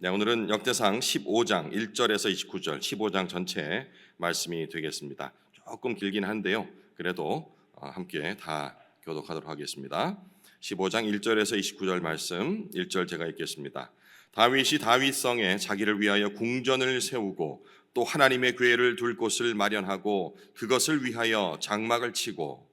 네, 오늘은 역대상 15장 1절에서 29절, 15장 전체 말씀이 되겠습니다. 조금 길긴 한데요. 그래도 함께 다 교독하도록 하겠습니다. 15장 1절에서 29절 말씀, 1절 제가 읽겠습니다. 다윗이 다윗성에 자기를 위하여 궁전을 세우고 또 하나님의 궤를 둘 곳을 마련하고 그것을 위하여 장막을 치고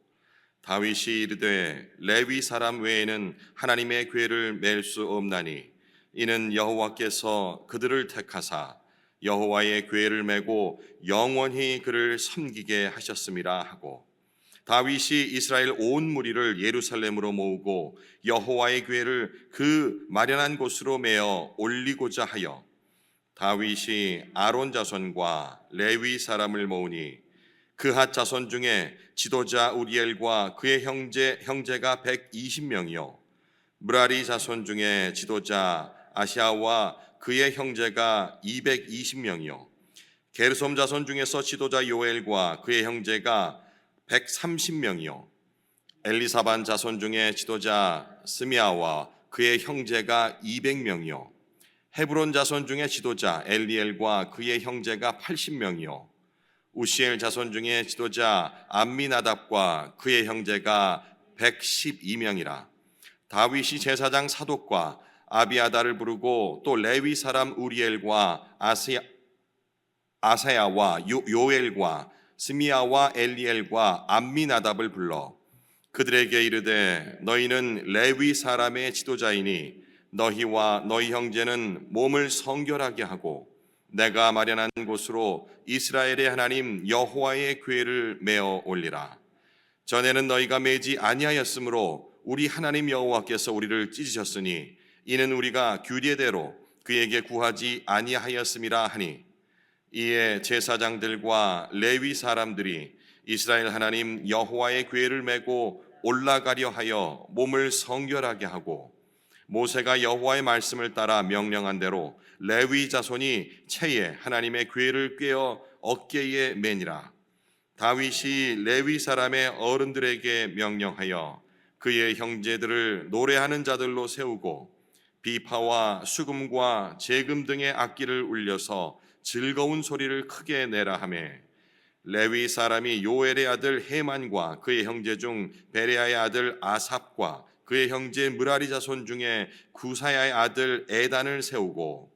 다윗이 이르되 레위 사람 외에는 하나님의 궤를 맬 수 없나니 이는 여호와께서 그들을 택하사 여호와의 궤를 메고 영원히 그를 섬기게 하셨음이라 하고 다윗이 이스라엘 온 무리를 예루살렘으로 모으고 여호와의 궤를 그 마련한 곳으로 메어 올리고자 하여 다윗이 아론 자손과 레위 사람을 모으니 그핫 자손 중에 지도자 우리엘과 그의 형제가 120명이요 므라리 자손 중에 지도자 아시아와 그의 형제가 220명이요 게르솜 자손 중에서 지도자 요엘과 그의 형제가 130명이요 엘리사반 자손 중에 지도자 스미아와 그의 형제가 200명이요 헤브론 자손 중에 지도자 엘리엘과 그의 형제가 80명이요 우시엘 자손 중에 지도자 암미나답과 그의 형제가 112명이라 다윗이 제사장 사독과 아비아다를 부르고 또 레위 사람 우리엘과 아사야와 요엘과 스미야와 엘리엘과 암미나답을 불러 그들에게 이르되 너희는 레위 사람의 지도자이니 너희와 너희 형제는 몸을 성결하게 하고 내가 마련한 곳으로 이스라엘의 하나님 여호와의 궤를 메어 올리라. 전에는 너희가 매지 아니하였으므로 우리 하나님 여호와께서 우리를 찢으셨으니 이는 우리가 규례대로 그에게 구하지 아니하였음이라 하니 이에 제사장들과 레위 사람들이 이스라엘 하나님 여호와의 궤를 메고 올라가려 하여 몸을 성결하게 하고 모세가 여호와의 말씀을 따라 명령한 대로 레위 자손이 채에 하나님의 궤를 꿰어 어깨에 매니라. 다윗이 레위 사람의 어른들에게 명령하여 그의 형제들을 노래하는 자들로 세우고 비파와 수금과 제금 등의 악기를 울려서 즐거운 소리를 크게 내라 하매 레위 사람이 요엘의 아들 헤만과 그의 형제 중 베레아의 아들 아삽과 그의 형제 므라리 자손 중에 구사야의 아들 에단을 세우고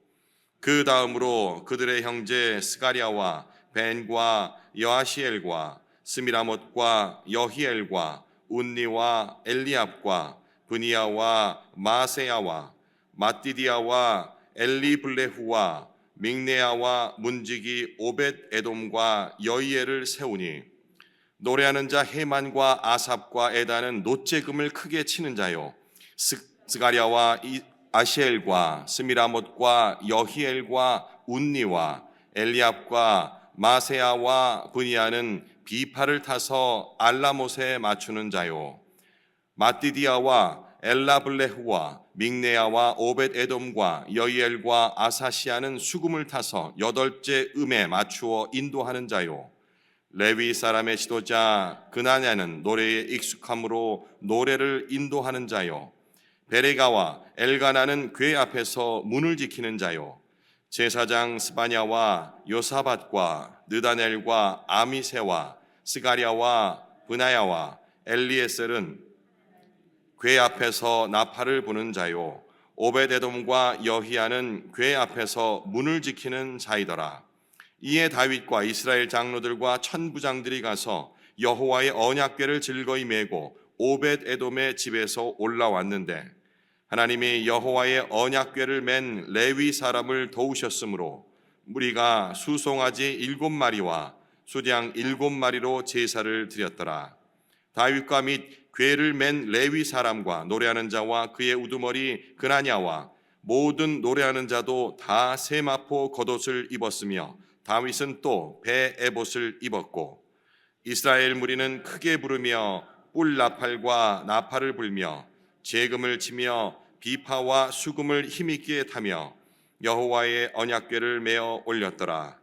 그 다음으로 그들의 형제 스가랴와 벤과 여아시엘과 스미라못과 여히엘과 운니와 엘리압과 브니야와 마세야와 마띠디아와 엘리블레후와 믹네야와 문지기 오벳 에돔과 여이엘을 세우니 노래하는 자 헤만과 아삽과 에단은 노제금을 크게 치는 자요 스가랴와 아시엘과 스미라못과 여히엘과 운니와 엘리압과 마세야와 브니야는 비파를 타서 알라못에 맞추는 자요 마띠디아와 엘라블레후와 믹네야와 오벳 에돔과 여이엘과 아사시아는 수금을 타서 8째 음에 맞추어 인도하는 자요 레위 사람의 지도자 그나냐는 노래에 익숙함으로 노래를 인도하는 자요 베레가와 엘가나는 궤 앞에서 문을 지키는 자요 제사장 스바냐와 요사밧과 느다넬과 아미세와 스가랴와 브나야와 엘리에셀은 궤 앞에서 나팔을 부는 자요 오벳에돔과 여히야는 궤 앞에서 문을 지키는 자이더라. 이에 다윗과 이스라엘 장로들과 천부장들이 가서 여호와의 언약궤를 즐거이 메고 오벳에돔의 집에서 올라왔는데 하나님이 여호와의 언약궤를 맨 레위 사람을 도우셨으므로 무리가 수송아지 7마리와 수량 7마리로 제사를 드렸더라. 다윗과 및 궤를 맨 레위 사람과 노래하는 자와 그의 우두머리 그나냐와 모든 노래하는 자도 다 세마포 겉옷을 입었으며 다윗은 또 배 에봇을 입었고 이스라엘 무리는 크게 부르며 뿔 나팔과 나팔을 불며 제금을 치며 비파와 수금을 힘있게 타며 여호와의 언약궤를 메어 올렸더라.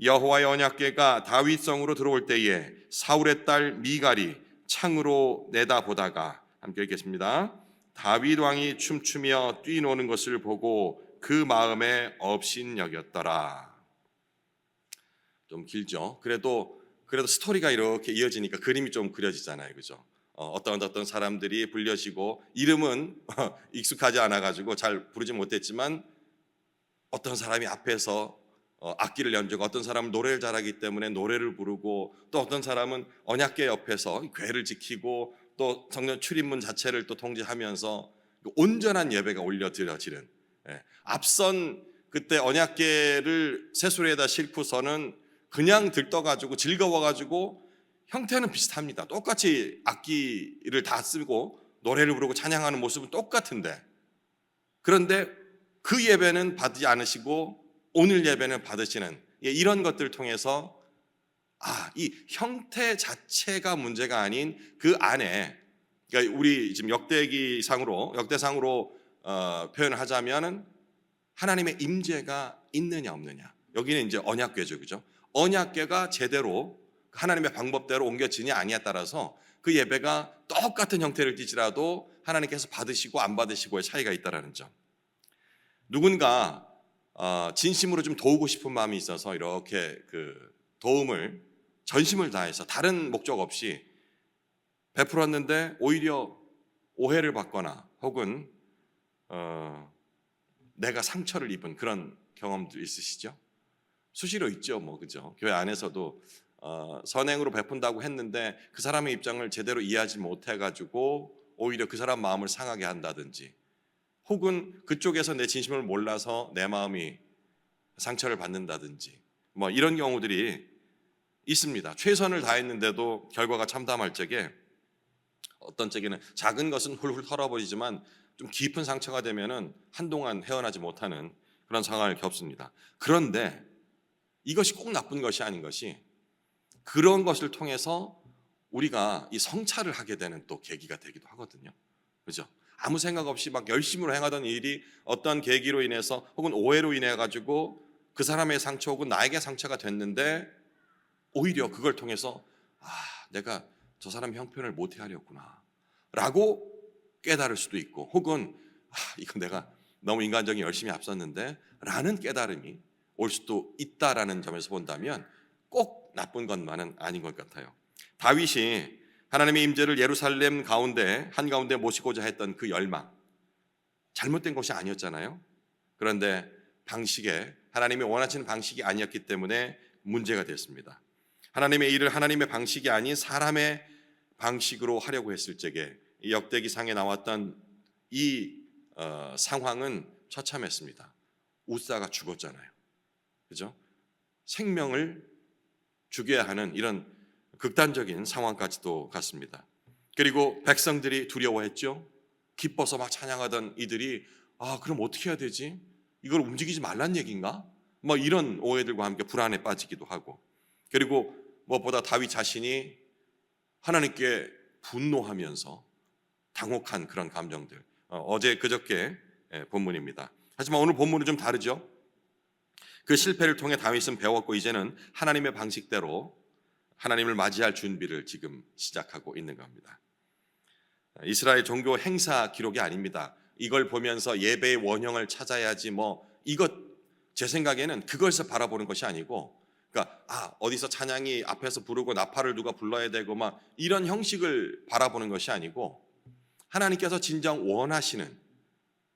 여호와의 언약궤가 다윗성으로 들어올 때에 사울의 딸 미갈이 창으로 내다보다가 함께 읽겠습니다. 다윗 왕이 춤추며 뛰노는 것을 보고 그 마음에 업신여겼더라. 좀 길죠. 그래도 스토리가 이렇게 이어지니까 그림이 좀 그려지잖아요, 그죠? 어떤 사람들이 불려지고 이름은 익숙하지 않아가지고 잘 부르지 못했지만 어떤 사람이 앞에서 악기를 연주고 어떤 사람은 노래를 잘하기 때문에 노래를 부르고 또 어떤 사람은 언약궤 옆에서 궤를 지키고 또 성전 출입문 자체를 또 통제하면서 온전한 예배가 올려드려지는, 앞선 그때 언약궤를 새수레에다 싣고서는 그냥 들떠가지고 즐거워가지고 형태는 비슷합니다. 똑같이 악기를 다 쓰고 노래를 부르고 찬양하는 모습은 똑같은데, 그런데 그 예배는 받지 않으시고 오늘 예배는 받으시는, 이런 것들을 통해서 이 형태 자체가 문제가 아닌 그 안에, 그러니까 우리 지금 역대상으로 표현을 하자면은 하나님의 임재가 있느냐 없느냐. 여기는 이제 언약궤죠, 그죠? 언약궤가 제대로 하나님의 방법대로 옮겨지냐 아니냐에 따라서 그 예배가 똑같은 형태를 띠지라도 하나님께서 받으시고 안 받으시고의 차이가 있다라는 점. 누군가 진심으로 좀 도우고 싶은 마음이 있어서 이렇게 그 도움을 전심을 다해서 다른 목적 없이 베풀었는데 오히려 오해를 받거나 혹은 내가 상처를 입은 그런 경험도 있으시죠? 수시로 있죠, 뭐, 그죠? 교회 안에서도 선행으로 베푼다고 했는데 그 사람의 입장을 제대로 이해하지 못해가지고 오히려 그 사람 마음을 상하게 한다든지, 혹은 그쪽에서 내 진심을 몰라서 내 마음이 상처를 받는다든지, 뭐 이런 경우들이 있습니다. 최선을 다했는데도 결과가 참담할 적에, 어떤 적에는 작은 것은 훌훌 털어버리지만 좀 깊은 상처가 되면은 한동안 헤어나지 못하는 그런 상황을 겪습니다. 그런데 이것이 꼭 나쁜 것이 아닌 것이, 그런 것을 통해서 우리가 이 성찰을 하게 되는 또 계기가 되기도 하거든요. 그죠? 아무 생각 없이 막 열심으로 행하던 일이 어떤 계기로 인해서 혹은 오해로 인해 가지고 그 사람의 상처 혹은 나에게 상처가 됐는데, 오히려 그걸 통해서 내가 저 사람 형편을 못해 하렸구나 라고 깨달을 수도 있고, 혹은 이건 내가 너무 인간적인 열심히 앞섰는데 라는 깨달음이 올 수도 있다라는 점에서 본다면 꼭 나쁜 것만은 아닌 것 같아요. 다윗이 하나님의 임재를 예루살렘 가운데 한가운데 모시고자 했던 그 열망, 잘못된 것이 아니었잖아요. 그런데 방식에, 하나님이 원하시는 방식이 아니었기 때문에 문제가 됐습니다. 하나님의 일을 하나님의 방식이 아닌 사람의 방식으로 하려고 했을 적에 이 역대기상에 나왔던 이 상황은 처참했습니다. 우사가 죽었잖아요, 그죠? 생명을 죽여야 하는 이런 극단적인 상황까지도 갔습니다. 그리고 백성들이 두려워했죠. 기뻐서 막 찬양하던 이들이 그럼 어떻게 해야 되지? 이걸 움직이지 말란 얘기인가? 뭐 이런 오해들과 함께 불안에 빠지기도 하고, 그리고 무엇보다 다윗 자신이 하나님께 분노하면서 당혹한 그런 감정들, 어제 그저께 본문입니다. 하지만 오늘 본문은 좀 다르죠. 그 실패를 통해 다윗은 배웠고 이제는 하나님의 방식대로 하나님을 맞이할 준비를 지금 시작하고 있는 겁니다. 이스라엘 종교 행사 기록이 아닙니다. 이걸 보면서 예배의 원형을 찾아야지, 뭐 이것, 제 생각에는 그것을 바라보는 것이 아니고, 그러니까 어디서 찬양이 앞에서 부르고 나팔을 누가 불러야 되고 막 이런 형식을 바라보는 것이 아니고, 하나님께서 진정 원하시는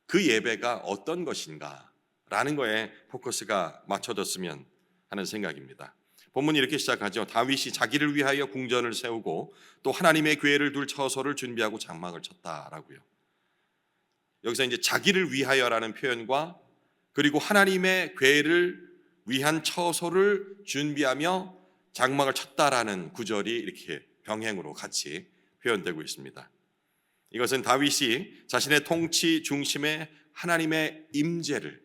그 예배가 어떤 것인가 라는 거에 포커스가 맞춰졌으면 하는 생각입니다. 본문이 이렇게 시작하죠. 다윗이 자기를 위하여 궁전을 세우고 또 하나님의 궤를 둘 처소를 준비하고 장막을 쳤다라고요. 여기서 이제 자기를 위하여라는 표현과 그리고 하나님의 궤를 위한 처소를 준비하며 장막을 쳤다라는 구절이 이렇게 병행으로 같이 표현되고 있습니다. 이것은 다윗이 자신의 통치 중심에 하나님의 임재를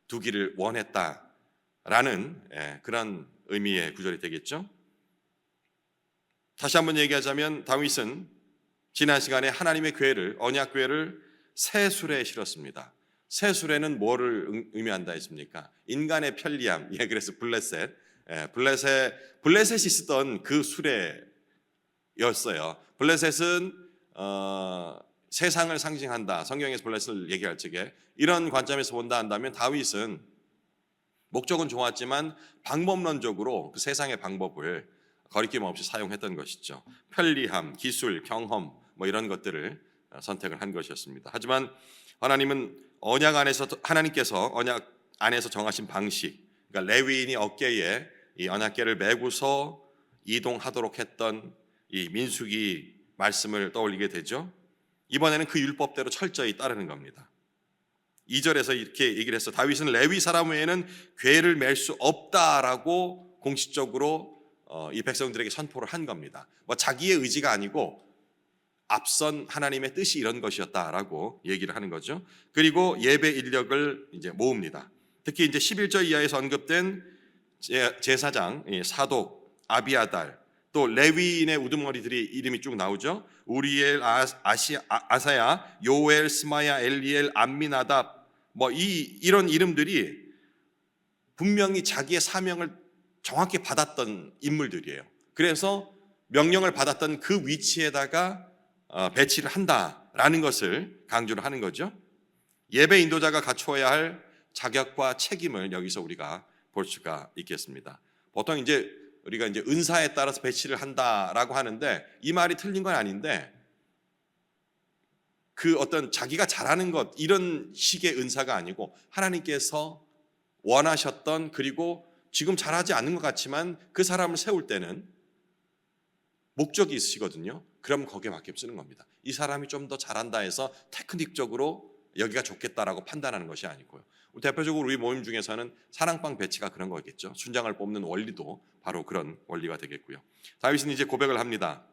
두기를 원했다라는 그런 의미의 구절이 되겠죠. 다시 한번 얘기하자면 다윗은 지난 시간에 하나님의 궤를, 언약 궤를 새 수레에 실었습니다. 새 수레는 뭐를 의미한다 했습니까? 인간의 편리함. 그래서 블레셋. 블레셋이 쓰던 그 수레였어요. 블레셋은 세상을 상징한다. 성경에서 블레셋을 얘기할 적에 이런 관점에서 본다 한다면 다윗은 목적은 좋았지만 방법론적으로 그 세상의 방법을 거리낌 없이 사용했던 것이죠. 편리함, 기술, 경험 뭐 이런 것들을 선택을 한 것이었습니다. 하지만 하나님께서 언약 안에서 정하신 방식, 그러니까 레위인이 어깨에 이 언약궤를 메고서 이동하도록 했던 이 민수기 말씀을 떠올리게 되죠. 이번에는 그 율법대로 철저히 따르는 겁니다. 2절에서 이렇게 얘기를 했어. 다윗은 레위 사람 외에는 궤를 맬 수 없다라고 공식적으로 이 백성들에게 선포를 한 겁니다. 뭐 자기의 의지가 아니고 앞선 하나님의 뜻이 이런 것이었다라고 얘기를 하는 거죠. 그리고 예배 인력을 이제 모읍니다. 특히 이제 11절 이하에서 언급된 제사장, 사독, 아비아달, 또 레위인의 우두머리들이 이름이 쭉 나오죠. 우리엘, 아사야, 요엘, 스마야, 엘리엘, 암미나답 뭐 이런 이름들이 분명히 자기의 사명을 정확히 받았던 인물들이에요. 그래서 명령을 받았던 그 위치에다가 배치를 한다라는 것을 강조를 하는 거죠. 예배 인도자가 갖추어야 할 자격과 책임을 여기서 우리가 볼 수가 있겠습니다. 보통 이제 우리가 이제 은사에 따라서 배치를 한다라고 하는데 이 말이 틀린 건 아닌데 그 어떤 자기가 잘하는 것 이런 식의 은사가 아니고 하나님께서 원하셨던 그리고 지금 잘하지 않는 것 같지만 그 사람을 세울 때는 목적이 있으시거든요. 그럼 거기에 맞게 쓰는 겁니다. 이 사람이 좀 더 잘한다 해서 테크닉적으로 여기가 좋겠다라고 판단하는 것이 아니고요. 대표적으로 우리 모임 중에서는 사랑방 배치가 그런 거겠죠. 순장을 뽑는 원리도 바로 그런 원리가 되겠고요. 다윗은 이제 고백을 합니다.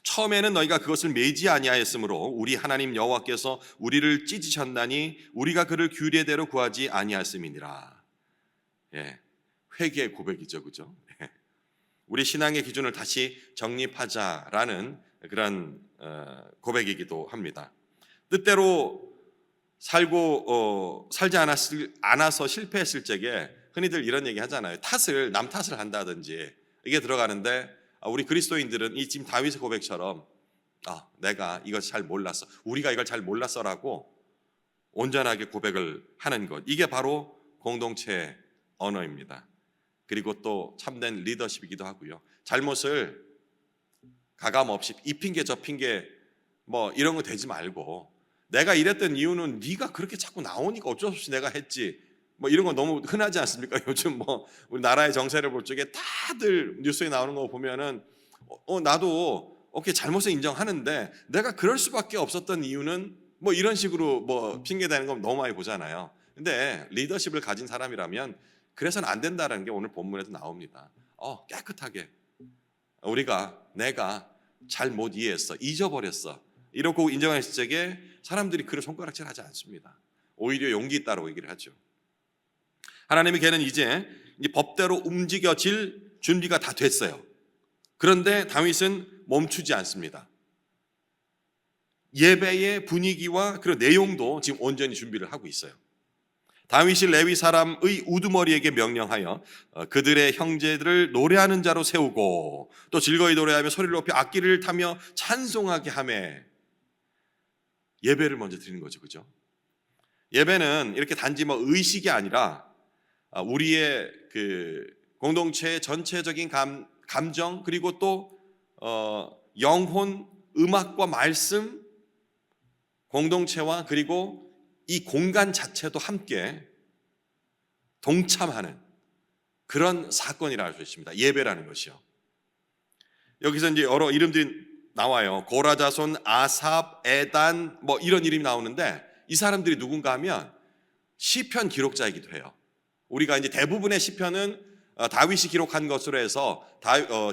처음에는 너희가 그것을 매지 아니하였으므로 우리 하나님 여호와께서 우리를 찢으셨나니 우리가 그를 규례대로 구하지 아니하였음이니라. 예, 회개의 고백이죠, 그죠? 우리 신앙의 기준을 다시 정립하자라는 그런 고백이기도 합니다. 뜻대로 살지 않아서 실패했을 적에 흔히들 이런 얘기 하잖아요. 남 탓을 한다든지 이게 들어가는데 우리 그리스도인들은 이 지금 다윗의 고백처럼 내가 이걸 잘 몰랐어. 우리가 이걸 잘 몰랐어라고 온전하게 고백을 하는 것. 이게 바로 공동체 언어입니다. 그리고 또 참된 리더십이기도 하고요. 잘못을 가감없이 이 핑계 저 핑계 뭐 이런 거 대지 말고 내가 이랬던 이유는 네가 그렇게 자꾸 나오니까 어쩔 수 없이 내가 했지. 뭐 이런 거 너무 흔하지 않습니까? 요즘 뭐 우리 나라의 정세를 볼 적에 다들 뉴스에 나오는 거 보면은 나도 오케이 잘못을 인정하는데 내가 그럴 수밖에 없었던 이유는 뭐 이런 식으로 뭐 핑계 대는 건 너무 많이 보잖아요. 근데 리더십을 가진 사람이라면 그래서는 안 된다는 게 오늘 본문에도 나옵니다. 깨끗하게 내가 잘 못 이해했어, 잊어버렸어 이러고 인정했을 적에 사람들이 그를 손가락질하지 않습니다. 오히려 용기 있다고 얘기를 하죠. 하나님의 걔는 이제 법대로 움직여질 준비가 다 됐어요. 그런데 다윗은 멈추지 않습니다. 예배의 분위기와 그 내용도 지금 온전히 준비를 하고 있어요. 다윗이 레위 사람의 우두머리에게 명령하여 그들의 형제들을 노래하는 자로 세우고 또 즐거이 노래하며 소리를 높여 악기를 타며 찬송하게 하며 예배를 먼저 드리는 거죠, 그죠? 예배는 이렇게 단지 뭐 의식이 아니라 우리의 그 공동체의 전체적인 감정 그리고 또 영혼, 음악과 말씀, 공동체와 그리고 이 공간 자체도 함께 동참하는 그런 사건이라 할 수 있습니다. 예배라는 것이요. 여기서 이제 여러 이름들이 나와요. 고라 자손, 아삽, 에단 뭐 이런 이름이 나오는데 이 사람들이 누군가 하면 시편 기록자이기도 해요. 우리가 이제 대부분의 시편은 다윗이 기록한 것으로 해서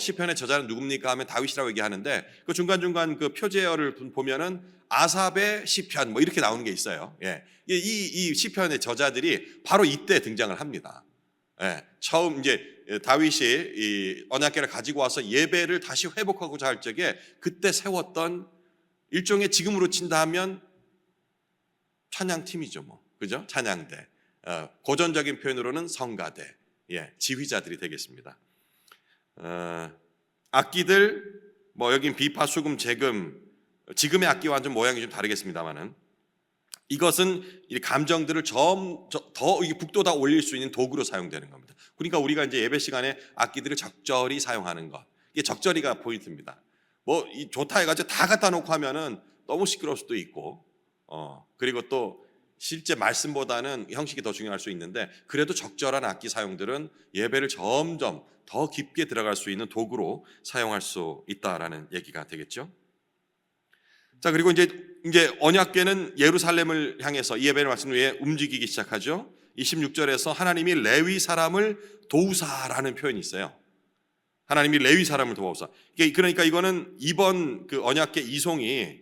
시편의 저자는 누굽니까 하면 다윗이라고 얘기하는데 그 중간중간 그 표제어를 보면은 아삽의 시편 뭐 이렇게 나오는 게 있어요. 예. 이 시편의 저자들이 바로 이때 등장을 합니다. 예. 처음 이제 다윗이 이 언약궤를 가지고 와서 예배를 다시 회복하고자 할 적에 그때 세웠던 일종의 지금으로 친다 하면 찬양팀이죠, 뭐. 그죠? 찬양대. 고전적인 표현으로는 성가대. 예, 지휘자들이 되겠습니다. 악기들 뭐 여긴 비파, 수금, 재금 지금의 악기와는 좀 모양이 좀 다르겠습니다만은 이것은 이 감정들을 더 북돋아 올릴 수 있는 도구로 사용되는 겁니다. 그러니까 우리가 이제 예배 시간에 악기들을 적절히 사용하는 것, 이게 적절히가 포인트입니다. 뭐 이 좋다 해가지고 다 갖다 놓고 하면은 너무 시끄러울 수도 있고, 그리고 또 실제 말씀보다는 형식이 더 중요할 수 있는데, 그래도 적절한 악기 사용들은 예배를 점점 더 깊게 들어갈 수 있는 도구로 사용할 수 있다라는 얘기가 되겠죠. 자, 그리고 이제 언약궤는 예루살렘을 향해서 이 예배를 마친 후에 움직이기 시작하죠. 26절에서 하나님이 레위 사람을 도우사라는 표현이 있어요. 하나님이 레위 사람을 도우사. 그러니까 이거는 이번 그 언약궤 이송이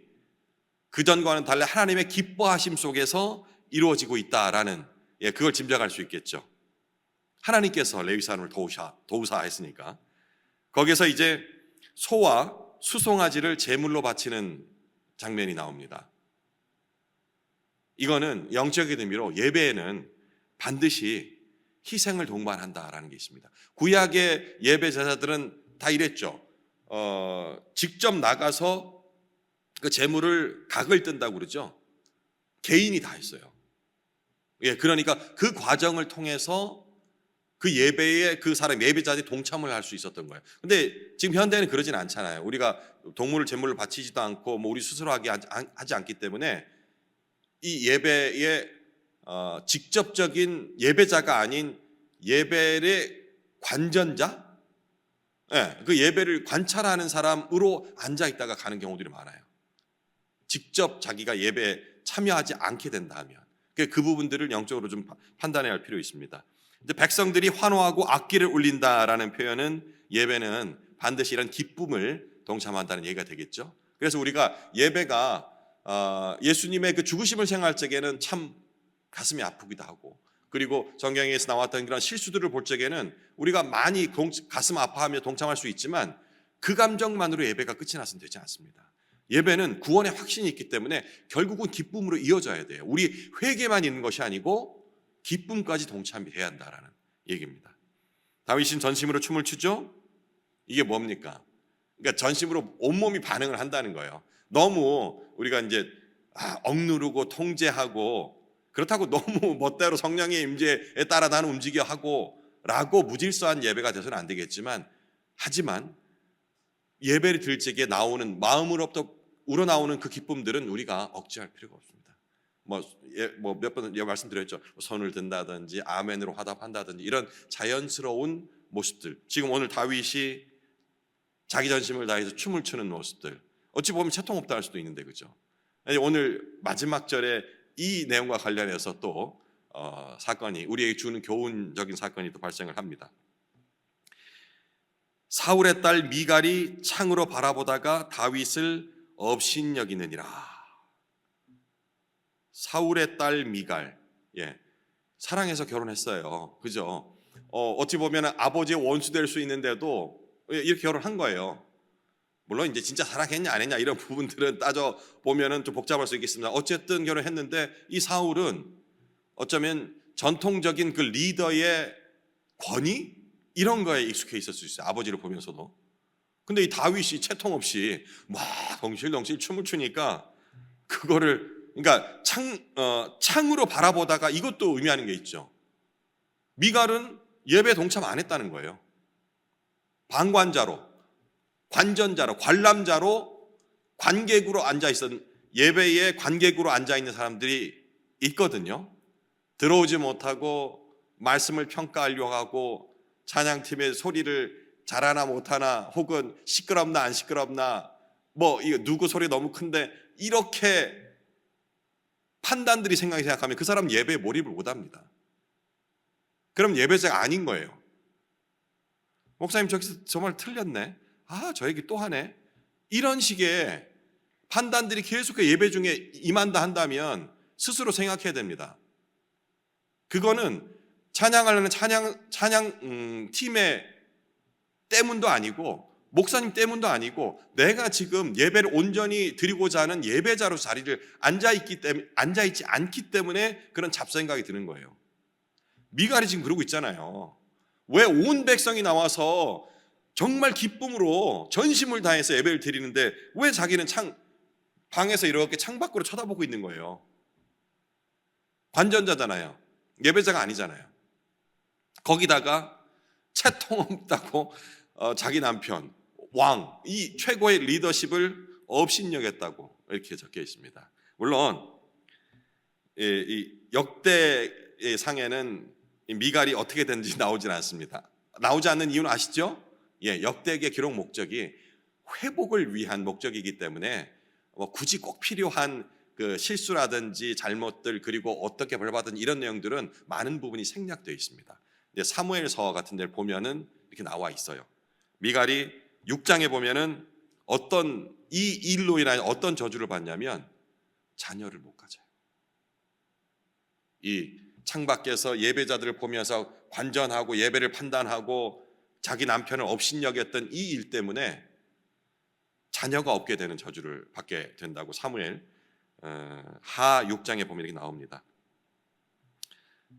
그전과는 달리 하나님의 기뻐하심 속에서 이루어지고 있다라는, 그걸 짐작할 수 있겠죠. 하나님께서 레위 사람을 도우사 했으니까. 거기서 이제 소와 수송아지를 제물로 바치는 장면이 나옵니다. 이거는 영적인 의미로 예배에는 반드시 희생을 동반한다라는 게 있습니다. 구약의 예배 제사들은 다 이랬죠. 직접 나가서 그 제물을 각을 뜬다고 그러죠. 개인이 다 했어요. 그러니까 그 과정을 통해서 그 예배에 그 사람 예배자들이 동참을 할 수 있었던 거예요. 근데 지금 현대는 그러진 않잖아요. 우리가 동물을 제물을 바치지도 않고 뭐 우리 스스로 하지 않기 때문에 이 예배에 직접적인 예배자가 아닌 예배의 관전자, 그 예배를 관찰하는 사람으로 앉아 있다가 가는 경우들이 많아요. 직접 자기가 예배에 참여하지 않게 된다 하면 그 부분들을 영적으로 좀 판단해야 할 필요 있습니다. 근데 백성들이 환호하고 악기를 울린다라는 표현은 예배는 반드시 이런 기쁨을 동참한다는 얘기가 되겠죠. 그래서 우리가 예배가 예수님의 그 죽으심을 생각할 적에는 참 가슴이 아프기도 하고, 그리고 성경에서 나왔던 그런 실수들을 볼 적에는 우리가 많이 가슴 아파하며 동참할 수 있지만 그 감정만으로 예배가 끝이 나서는 되지 않습니다. 예배는 구원의 확신이 있기 때문에 결국은 기쁨으로 이어져야 돼요. 우리 회개만 있는 것이 아니고 기쁨까지 동참해야 한다라는 얘기입니다. 다윗은 전심으로 춤을 추죠. 이게 뭡니까? 그러니까 전심으로 온몸이 반응을 한다는 거예요. 너무 우리가 이제 억누르고 통제하고, 그렇다고 너무 멋대로 성령의 임재에 따라 나는 움직여 하고 라고 무질서한 예배가 돼서는 안 되겠지만, 하지만 예배를 드릴 적에 나오는 마음으로부터 우러나오는 그 기쁨들은 우리가 억제할 필요가 없습니다. 몇 번 말씀드렸죠. 손을 든다든지 아멘으로 화답한다든지 이런 자연스러운 모습들. 지금 오늘 다윗이 자기 전심을 다해서 춤을 추는 모습들. 어찌 보면 채통 없다 할 수도 있는데, 그죠? 오늘 마지막 절에 이 내용과 관련해서 또 사건이, 우리에게 주는 교훈적인 사건이 또 발생을 합니다. 사울의 딸 미갈이 창으로 바라보다가 다윗을 업신여기느니라. 사울의 딸 미갈, 사랑해서 결혼했어요. 그죠? 어찌 보면 아버지의 원수 될 수 있는데도 이렇게 결혼한 거예요. 물론 이제 진짜 사랑했냐 안 했냐 이런 부분들은 따져 보면은 좀 복잡할 수 있겠습니다. 어쨌든 결혼했는데 이 사울은 어쩌면 전통적인 그 리더의 권위 이런 거에 익숙해 있을 수 있어요. 아버지를 보면서도. 근데 이 다윗이 채통 없이 막 덩실덩실 춤을 추니까 그거를, 그러니까 창으로 바라보다가 이것도 의미하는 게 있죠. 미갈은 예배 동참 안 했다는 거예요. 방관자로, 관전자로, 관람자로, 관객으로 앉아 있었던, 예배에 관객으로 앉아 있는 사람들이 있거든요. 들어오지 못하고 말씀을 평가하려고 하고 찬양팀의 소리를 잘하나 못하나, 혹은 시끄럽나 안 시끄럽나, 이거 누구 소리 너무 큰데, 이렇게 판단들이 생각하면 그 사람 예배에 몰입을 못합니다. 그럼 예배자가 아닌 거예요. 목사님 저기서 정말 틀렸네. 저 얘기 또 하네. 이런 식의 판단들이 계속 예배 중에 임한다 한다면 스스로 생각해야 됩니다. 그거는 찬양하려는 찬양 팀의 때문도 아니고 목사님 때문도 아니고 내가 지금 예배를 온전히 드리고자 하는 예배자로 자리를 앉아있지 않기 때문에 그런 잡생각이 드는 거예요. 미갈이 지금 그러고 있잖아요. 왜 온 백성이 나와서 정말 기쁨으로 전심을 다해서 예배를 드리는데 왜 자기는 방에서 이렇게 창밖으로 쳐다보고 있는 거예요. 관전자잖아요. 예배자가 아니잖아요. 거기다가 채통 없다고 자기 남편 왕, 이 최고의 리더십을 업신여겼다고 이렇게 적혀 있습니다. 물론 이 역대의 상에는 미갈이 어떻게 된지 나오질 않습니다. 나오지 않는 이유는 아시죠? 역대의 기록 목적이 회복을 위한 목적이기 때문에 굳이 꼭 필요한 그 실수라든지 잘못들 그리고 어떻게 벌받은 이런 내용들은 많은 부분이 생략되어 있습니다. 사무엘서 같은 데를 보면은 이렇게 나와 있어요. 미갈이 6장에 보면은 어떤 이 일로 인하여 어떤 저주를 받냐면 자녀를 못 가져요. 이 창밖에서 예배자들을 보면서 관전하고 예배를 판단하고 자기 남편을 업신여겼던 이 일 때문에 자녀가 없게 되는 저주를 받게 된다고 사무엘 하 6장에 보면 이렇게 나옵니다.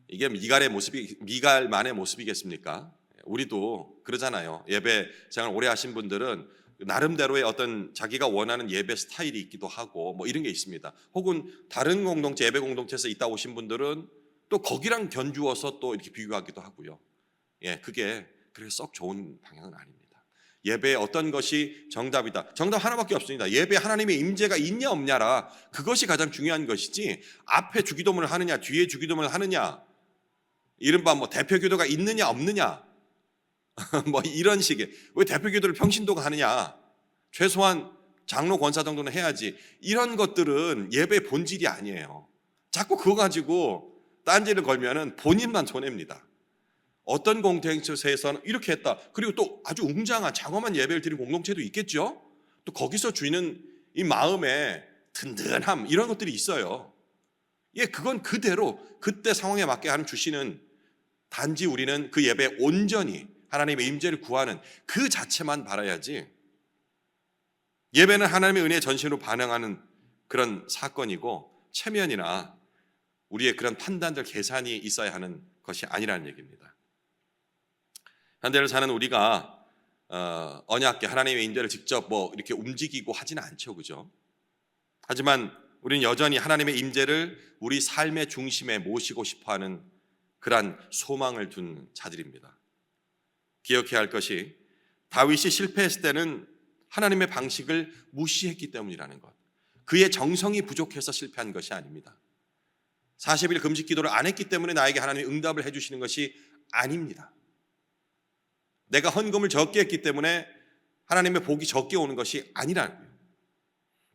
이게 미갈만의 모습이겠습니까? 우리도 그러잖아요. 예배 생활 오래 하신 분들은 나름대로의 어떤 자기가 원하는 예배 스타일이 있기도 하고 뭐 이런 게 있습니다. 혹은 다른 공동체, 예배 공동체에서 있다 오신 분들은 또 거기랑 견주어서 또 이렇게 비교하기도 하고요. 그게 그렇게 썩 좋은 방향은 아닙니다. 예배에 어떤 것이 정답이다. 정답 하나밖에 없습니다. 예배에 하나님의 임재가 있냐 없냐라, 그것이 가장 중요한 것이지 앞에 주기도문을 하느냐 뒤에 주기도문을 하느냐, 이른바 뭐 대표기도가 있느냐 없느냐 뭐 이런 식의, 왜 대표기도를 평신도가 하느냐, 최소한 장로 권사 정도는 해야지, 이런 것들은 예배의 본질이 아니에요. 자꾸 그거 가지고 딴지를 걸면은 본인만 손해입니다. 어떤 공동체에서는 이렇게 했다. 그리고 또 아주 웅장한 장엄한 예배를 드리는 공동체도 있겠죠. 또 거기서 주는 이 마음의 든든함, 이런 것들이 있어요. 그건 그대로 그때 상황에 맞게 하는 주시는, 단지 우리는 그 예배에 온전히 하나님의 임재를 구하는 그 자체만 바라야지, 예배는 하나님의 은혜의 전신으로 반응하는 그런 사건이고 체면이나 우리의 그런 판단들, 계산이 있어야 하는 것이 아니라는 얘기입니다. 현대를 사는 우리가 언약궤 하나님의 임재를 직접 뭐 이렇게 움직이고 하지는 않죠, 그죠? 하지만 우리는 여전히 하나님의 임재를 우리 삶의 중심에 모시고 싶어하는 그러한 소망을 둔 자들입니다. 기억해야 할 것이, 다윗이 실패했을 때는 하나님의 방식을 무시했기 때문이라는 것, 그의 정성이 부족해서 실패한 것이 아닙니다. 40일 금식 기도를 안 했기 때문에 나에게 하나님이 응답을 해주시는 것이 아닙니다. 내가 헌금을 적게 했기 때문에 하나님의 복이 적게 오는 것이 아니라는 거예요.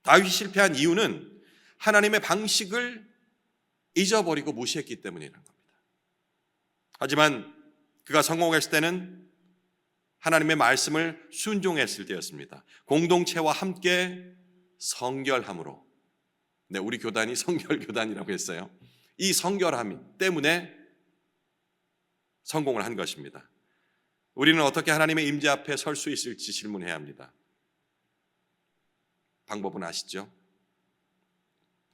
다윗이 실패한 이유는 하나님의 방식을 잊어버리고 무시했기 때문이라는 겁니다. 하지만 그가 성공했을 때는 하나님의 말씀을 순종했을 때였습니다. 공동체와 함께 성결함으로, 우리 교단이 성결교단이라고 했어요. 이 성결함 때문에 성공을 한 것입니다. 우리는 어떻게 하나님의 임재 앞에 설 수 있을지 질문해야 합니다. 방법은 아시죠?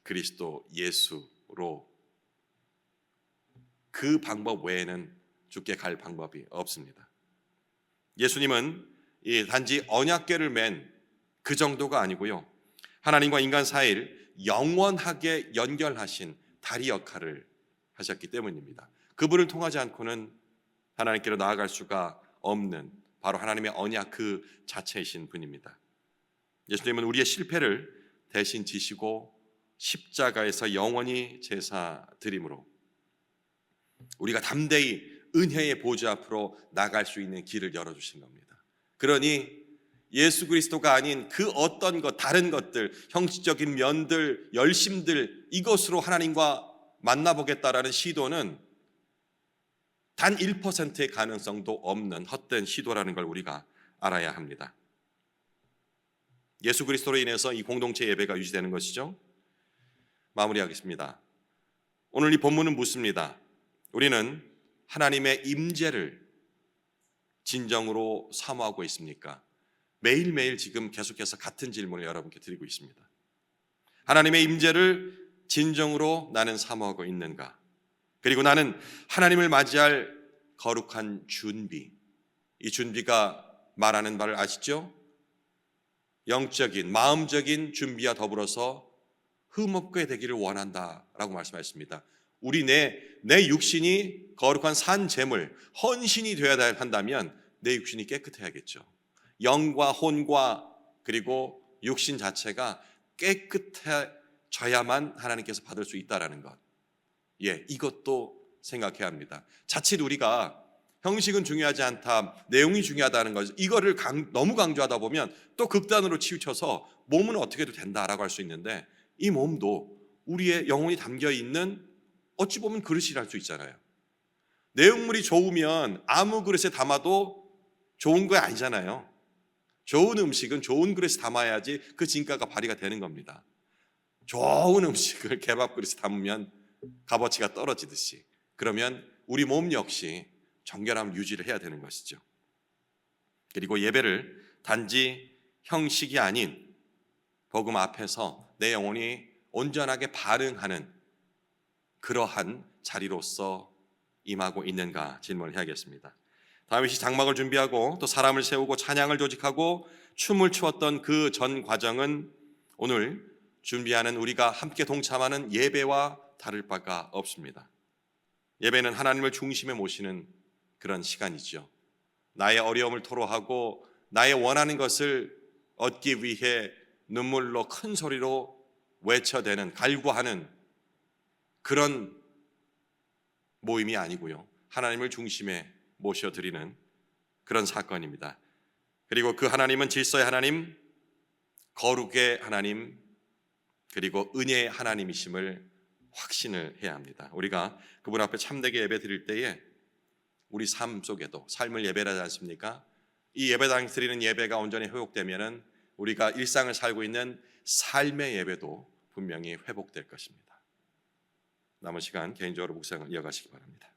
그리스도 예수로, 그 방법 외에는 주께 갈 방법이 없습니다. 예수님은 단지 언약궤를 맨 그 정도가 아니고요, 하나님과 인간 사이를 영원하게 연결하신 다리 역할을 하셨기 때문입니다. 그분을 통하지 않고는 하나님께로 나아갈 수가 없는, 바로 하나님의 언약 그 자체이신 분입니다. 예수님은 우리의 실패를 대신 지시고 십자가에서 영원히 제사 드림으로 우리가 담대히 은혜의 보좌 앞으로 나갈 수 있는 길을 열어주신 겁니다. 그러니 예수 그리스도가 아닌 그 어떤 것, 다른 것들, 형식적인 면들, 열심들, 이것으로 하나님과 만나보겠다라는 시도는 단 1%의 가능성도 없는 헛된 시도라는 걸 우리가 알아야 합니다. 예수 그리스도로 인해서 이 공동체 예배가 유지되는 것이죠. 마무리하겠습니다. 오늘 이 본문은 묻습니다. 우리는 하나님의 임재를 진정으로 사모하고 있습니까? 매일매일 지금 계속해서 같은 질문을 여러분께 드리고 있습니다. 하나님의 임재를 진정으로 나는 사모하고 있는가? 그리고 나는 하나님을 맞이할 거룩한 준비, 이 준비가 말하는 바를 아시죠? 영적인 마음적인 준비와 더불어서 흠없게 되기를 원한다라고 말씀하셨습니다. 우리 내 육신이 거룩한 산 제물 헌신이 되어야 한다면 내 육신이 깨끗해야겠죠. 영과 혼과 그리고 육신 자체가 깨끗해져야만 하나님께서 받을 수 있다라는 것. 이것도 생각해야 합니다. 자칫 우리가 형식은 중요하지 않다, 내용이 중요하다는 것, 이거를 너무 강조하다 보면 또 극단으로 치우쳐서 몸은 어떻게 해도 된다라고 할 수 있는데, 이 몸도 우리의 영혼이 담겨 있는 어찌 보면 그릇이랄 수 있잖아요. 내용물이 좋으면 아무 그릇에 담아도 좋은 거 아니잖아요. 좋은 음식은 좋은 그릇에 담아야지 그 진가가 발휘가 되는 겁니다. 좋은 음식을 개밥 그릇에 담으면 값어치가 떨어지듯이, 그러면 우리 몸 역시 정결함 유지를 해야 되는 것이죠. 그리고 예배를 단지 형식이 아닌 복음 앞에서 내 영혼이 온전하게 반응하는 그러한 자리로서 임하고 있는가 질문을 해야겠습니다. 다윗이 장막을 준비하고 또 사람을 세우고 찬양을 조직하고 춤을 추었던 그 전 과정은 오늘 준비하는 우리가 함께 동참하는 예배와 다를 바가 없습니다. 예배는 하나님을 중심에 모시는 그런 시간이죠. 나의 어려움을 토로하고 나의 원하는 것을 얻기 위해 눈물로 큰 소리로 외쳐대는, 갈구하는 그런 모임이 아니고요, 하나님을 중심에 모셔드리는 그런 사건입니다. 그리고 그 하나님은 질서의 하나님, 거룩의 하나님, 그리고 은혜의 하나님이심을 확신을 해야 합니다. 우리가 그분 앞에 참되게 예배 드릴 때에 우리 삶 속에도 삶을 예배하지 않습니까? 이 예배당 드리는 예배가 온전히 회복되면은 우리가 일상을 살고 있는 삶의 예배도 분명히 회복될 것입니다. 남은 시간 개인적으로 묵상을 이어가시기 바랍니다.